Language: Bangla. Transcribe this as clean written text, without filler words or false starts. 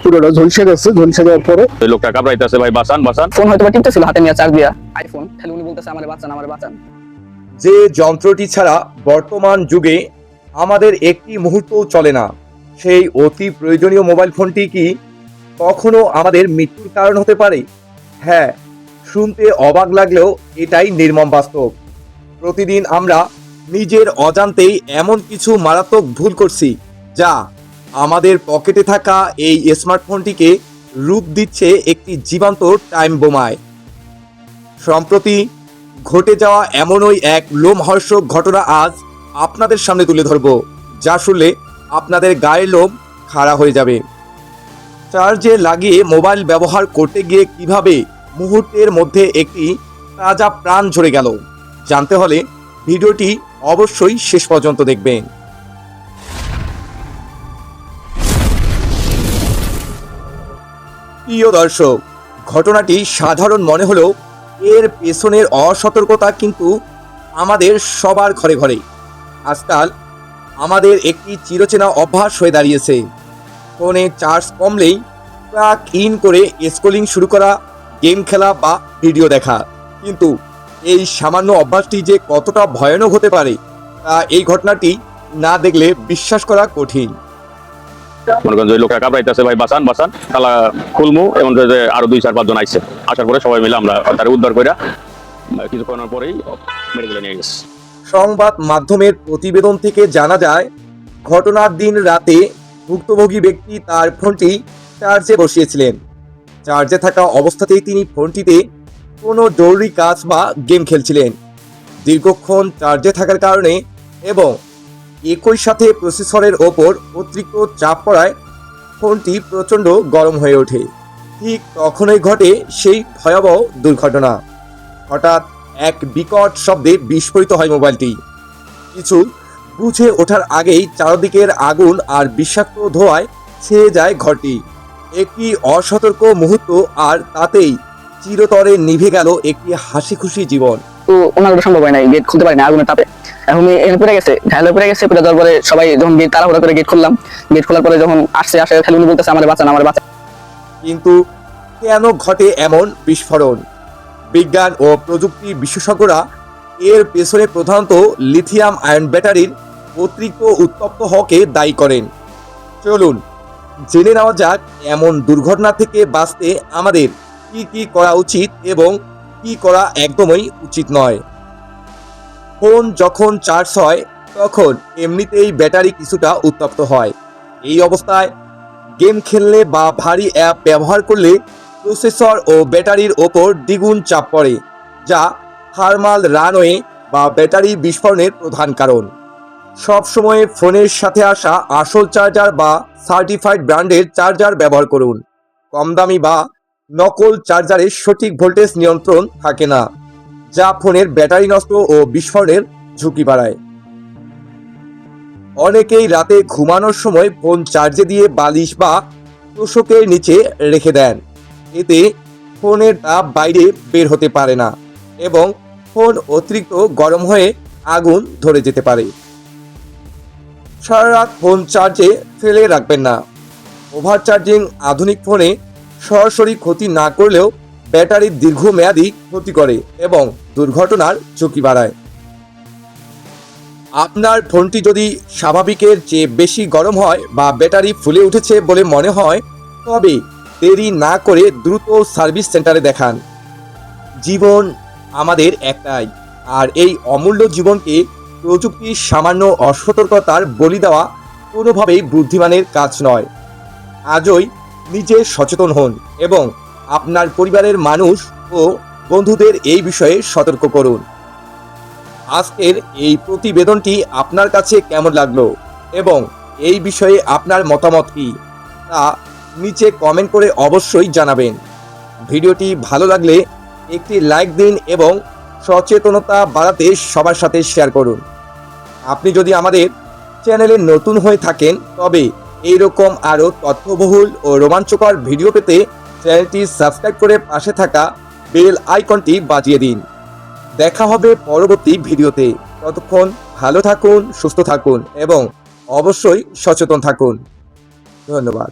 পুরোটা ঝলসে গেছে। ঝলসে যাওয়ার পরে ওই লোকটা কাবরাইতেছে, ভাই বাঁচান বাঁচান। ফোন হয়তো টিপতেছিল হাতে নিয়ে চার্জ দিয়া আইফোন, খালি উনি বলতেছে আমারে বাঁচান আমারে বাঁচান। যে যন্ত্রটি ছাড়া বর্তমান যুগে আমাদের একটি মুহূর্তও চলে না, সেই অতি প্রয়োজনীয় মোবাইল ফোনটি কি কখনো আমাদের মৃত্যুর কারণ হতে পারে? হ্যাঁ, শুনতে অবাক লাগলেও এটাই নির্মম বাস্তব। প্রতিদিন আমরা নিজের অজান্তেই এমন কিছু মারাত্মক ভুল করছি, যা আমাদের পকেটে থাকা এই স্মার্টফোনটিকে রূপ দিচ্ছে একটি জীবন্ত টাইম বোমায়। সম্প্রতি ঘটে যাওয়া এমনই এক লোমহর্ষক ঘটনা আজ আপনাদের সামনে তুলে ধরব, যা শুনলে আপনাদের গায়ের লোম খাড়া হয়ে যাবে। চার্জে লাগিয়ে মোবাইল ব্যবহার করতে গিয়ে কিভাবে মুহূর্তের মধ্যে একটি তাজা প্রাণ ঝরে গেল, জানতে হলে ভিডিওটি অবশ্যই শেষ পর্যন্ত দেখবেন। প্রিয় দর্শক, ঘটনাটি সাধারণ মনে হলেও এর পেছনের অসতর্কতা কিন্তু আমাদের সবার ঘরে ঘরে। আজকাল আমাদের একটি চিরচেনা অভ্যাস হয়ে দাঁড়িয়েছে, ফোনে চার্জ কমলেই প্লাগ ইন করে স্ক্রলিং শুরু করা, গেম খেলা বা ভিডিও দেখা। কিন্তু এই সামান্য অভ্যাসটি যে কতটা ভয়ানক হতে পারে তা এই ঘটনাটি না দেখলে বিশ্বাস করা কঠিন। মনে করেন যে ওই লোকটা কাবরাইতেছে, ভাই বাঁচান বাঁচান। তালা খুলমু এমন যে আরো 2-4-5 জন আইছে। আসার পরে সবাই মিলে আমরা তার উদ্ধার করে কিছুক্ষণের পরেই মেডিকেলে নিয়ে গেছি। সংবাদ মাধ্যমের প্রতিবেদন থেকে জানা যায়, ঘটনার দিন রাতে ভুক্তভোগী ব্যক্তি তার ফোনটি চার্জে বসিয়েছিলেন। চার্জে থাকা অবস্থাতেই তিনি ফোনটিতে কোনো জরুরি কাজ বা গেম খেলছিলেন। দীর্ঘক্ষণ চার্জে থাকার কারণে এবং একই সাথে প্রসেসরের ওপর অতিরিক্ত চাপ পড়ায় ফোনটি প্রচণ্ড গরম হয়ে ওঠে। ঠিক তখনই ঘটে সেই ভয়াবহ দুর্ঘটনা। হঠাৎ এক বিকট শব্দে বিস্ফোরিত হয় মোবাইলটি। কিছু বুঝে ওঠার আগেই চারদিকের আগুন আর বিষাক্ত ধোঁয়ায় ছেয়ে যায় ঘরটি। একটি অসতর্ক মুহূর্ত, আর তাতেই চিরতরে নিভে গেল একটি হাসি খুশি জীবন। তো ওনার ওটা সম্ভব হয় না, গেট খুলতে পারি না আগুনের তাপে। এখন এখানে পড়ে গেছে, ঘায়ল পড়ে গেছে। পড়ে যাওয়ার পরে সবাই যখন গেট তাড়াহুড়া করে গেট খুললাম, গেট খোলার পরে যখন আসে খালি উনি বলতেছে আমারে বাঁচান আমারে বাঁচান। কিন্তু কেন ঘটে এমন বিস্ফোরণ? বিজ্ঞান ও প্রযুক্তি বিশেষজ্ঞরা এর পেছনে প্রধানত লিথিয়াম আয়ন ব্যাটারির অতিরিক্ত উত্তপ্ত হওয়াকে দায়ী করেন। চলুন জেনে নেওয়া যাক এমন দুর্ঘটনা থেকে বাঁচতে আমাদের কি কি করা উচিত এবং কি করা একদমই উচিত নয়। ফোন যখন চার্জ হয় তখন এমনিতেই ব্যাটারি কিছুটা উত্তপ্ত হয়। এই অবস্থায় গেম খেললে বা ভারী অ্যাপ ব্যবহার করলে প্রসেসর ও ব্যাটারির ওপর দ্বিগুণ চাপ পড়ে, যা থার্মাল রানওয়ে বা ব্যাটারি বিস্ফোরণের প্রধান কারণ। সবসময় ফোনের সাথে আসা আসল চার্জার বা সার্টিফাইড ব্র্যান্ডের চার্জার ব্যবহার করুন। কম দামি বা নকল চার্জারের সঠিক ভোল্টেজ নিয়ন্ত্রণ থাকে না, যা ফোনের ব্যাটারি নষ্ট ও বিস্ফোরণের ঝুঁকি বাড়ায়। অনেকেই রাতে ঘুমানোর সময় ফোন চার্জে দিয়ে বালিশ বা তোশকের নিচে রেখে দেন। এতে ফোনের তাপ বাইরে বের হতে পারে না এবং ফোন অতিরিক্ত গরম হয়ে আগুন ধরে যেতে পারে। সারা রাত ফোন চার্জে ফেলে রাখবেন না। ওভার চার্জিং আধুনিক ফোনে সরাসরি ক্ষতি না করলেও ব্যাটারির দীর্ঘমেয়াদী ক্ষতি করে এবং দুর্ঘটনার ঝুঁকি বাড়ায়। আপনার ফোনটি যদি স্বাভাবিকের চেয়ে বেশি গরম হয় বা ব্যাটারি ফুলে উঠেছে বলে মনে হয়, তবে দেরি না করে দ্রুত সার্ভিস সেন্টারে দেখান। জীবন আমাদের একটাই, আর এই অমূল্য জীবনকে প্রযুক্তির সামান্য অসতর্কতার বলি দেওয়া কোনোভাবেই বুদ্ধিমানের কাজ নয়। আজই নিজে সচেতন হন এবং আপনার পরিবারের মানুষ ও বন্ধুদের এই বিষয়ে সতর্ক করুন। আজকের এই প্রতিবেদনটি আপনার কাছে কেমন লাগলো এবং এই বিষয়ে আপনার মতামত কী তা নিচে কমেন্ট করে অবশ্যই জানাবেন। ভিডিওটি ভালো লাগলে একটি লাইক দিন এবং সচেতনতা বাড়াতে সবার সাথে শেয়ার করুন। আপনি যদি আমাদের চ্যানেলে নতুন হয়ে থাকেন তবে এইরকম আরও তথ্যবহুল ও রোমাঞ্চকর ভিডিও পেতে চ্যানেলটি সাবস্ক্রাইব করে পাশে থাকা বেল আইকনটি বাজিয়ে দিন। দেখা হবে পরবর্তী ভিডিওতে। ততক্ষণ ভালো থাকুন, সুস্থ থাকুন এবং অবশ্যই সচেতন থাকুন। ধন্যবাদ।